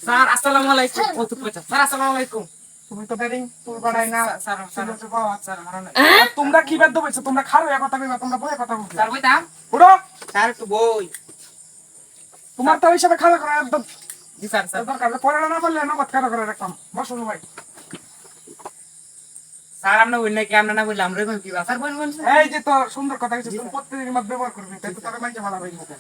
Sir আসসালামু আলাইকুম। ও তো কইতা স্যার আসসালামু আলাইকুম। তুমি তো ব্যাটিং তোর বাড়াই না স্যার স্যার স্যার আমার না আর তোমরা কি বাদ বলছো? তোমরা খারো এক কথা কইবা, তোমরা বয়ে কথা বলছো। স্যার কইতাম উড়ো, স্যার একটু বই। তোমার তো হিসাবে খাওয়া করা একদম জি স্যার স্যার দরকার। পড়া না পারলে নগদ খাওয়া করে রাখতাম। বসো সবাই। স্যার আমরা বলি নাকি আমরা না বললে আমরা কই কি স্যার বল বল এই যে তোর সুন্দর কথা কিছু তুমি প্রত্যেকদিন মত ব্যবহার করবি, তাই তো তোর মাইকে ভালো হইছে।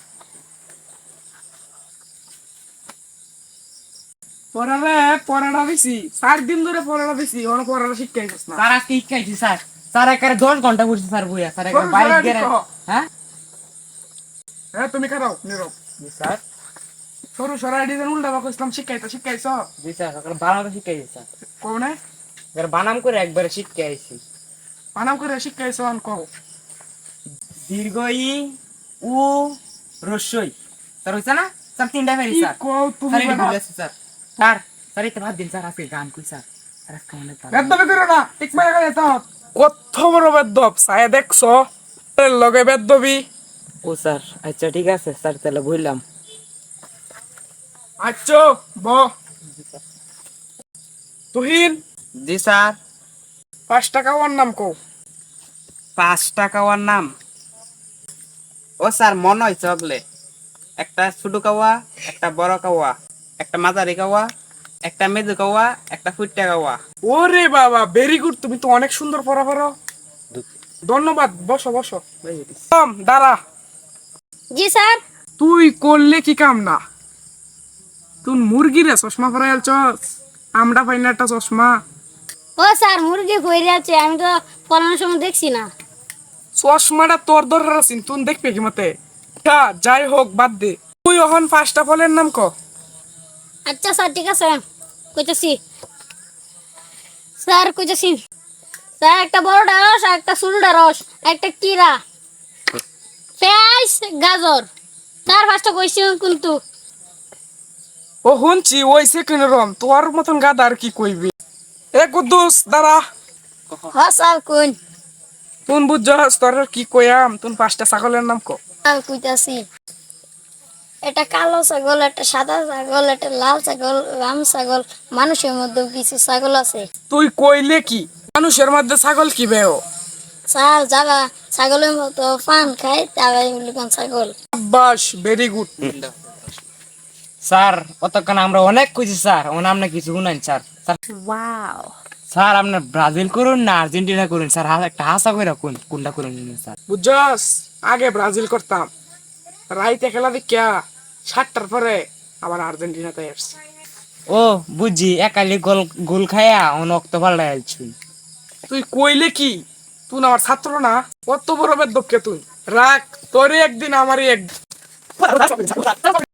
পড়াটা বেশি 4 দিন ধরে পড়াটা বেশি, ওর পড়াটা শিখাইছিস না। স্যার আজকে শিখাইছি স্যার। স্যার একারে 10 ঘন্টা পড়ছি স্যার বইয়া। স্যার একারে সরু বাইরে সরাই গেরে দিছো। হ্যাঁ হ্যাঁ তুমি খারাও নীরব। জি স্যার সরু সরাই ডিজাইন উল্টা বাকো ইসলাম শিখাইছ জি স্যার সকালে বানাম শিখাইছি স্যার। কোনে এর বানাম করে একবারে শিখাইছি। বানাম করে শিখাইছ আন কও। দীর্ঘ ই উ রস্যই স্যার হইছে না স্যার তিনটা ফেরি কি স্যার। কও তুমি স্যার এটা বেটা? ভুল আছে স্যার। স্যার স্যার এটা বাদ দিন স্যার আজকে গান কই স্যার। স্যার আজকে অনেক ভালো। বেদবি করো না, ঠিক মারা গেলে তো কত বড় বেদব ছায়া দেখছো এর লগে বেদবি। ও স্যার আচ্ছা ঠিক আছে স্যার তাহলে বললাম। আচ্ছা ব তুহিন জি স্যার 5 টাকা ওর নাম কও। 5 টাকা ওর নাম ও স্যার মনে হয় চকলে একটা ছোট কাওয়া একটা বড় কাওয়া একটা মাঝারি কাওয়া একটা মেজো কাওয়া একটা ফুটটা কাওয়া। ওরে বাবা ভেরি গুড, তুমি তো অনেক সুন্দর পড়া পারো। ধন্যবাদ, বসো বসো। দাঁড়া, জি স্যার। তুই করলে কি কাম না? তুই মুরগিরে চশমা পরাই আলছস, আমরা পাই না একটা চশমা। ও স্যার মুরগি কইরে আছে, আমি তো পড়ানোর সময় দেখছি না। চশমাটা তোর দরকার আছে, তুই দেখবে কি মতে। যাই হোক বাদ দে, তুই এখন 5টা ফলের নাম ক। আচ্ছা স্যার ঠিক আছে কইতেছি। স্যার কইতেছি, স্যার একটা বড় ঢেঁড়স আর একটা ছোট ঢেঁড়স একটা কিরা পেঁয়াজ গাজর। স্যার ফার্স্টটা কইছি কিন্তু ও শুনছি ওই সেকেন্ড রম তোর মতন গাদা আর কি কইবি। এ কুদ্দুস দাঁড়া, হ্যাঁ স্যার কোন। তুই বুঝছস তোর আর কি কইয়াম। তুই 5টা ছাগলের নাম ক। স্যার কইতাছি, এটা কালো ছাগল, একটা সাদা ছাগল, একটা লাল ছাগল, রাম ছাগল, মানুষের মধ্যে কিছু ছাগল আছে। তুই কইলে কি মানুষের মধ্যে ছাগল কি বেও? স্যার যারা ছাগলের মতো পান খায় তারাই হলো কোন ছাগল। Abbas very good. স্যার অতক্ষণ আমরা অনেক খুঁজি স্যার ও নাম না কিছু শুনান স্যার। স্যার স্যার আপনার ব্রাজিল করুন না আর্জেন্টিনা করুন স্যার একটা হাসা করে রাখুন কোনটা করুন স্যার। বুঝছস আগে ব্রাজিল করতাম, রাইতে খেলা দেখিয়া 7টার পরে আবার আর্জেন্টিনাতে আসছে। ও বুঝছি একালি গোল গোল খায়া অনক্ত পাল্টা আলছুই। তুই কইলে কি? তুই আমার ছাত্র না? কত বড় বেদবকে তুই। রাখ তোরে একদিন আমারই একদিন।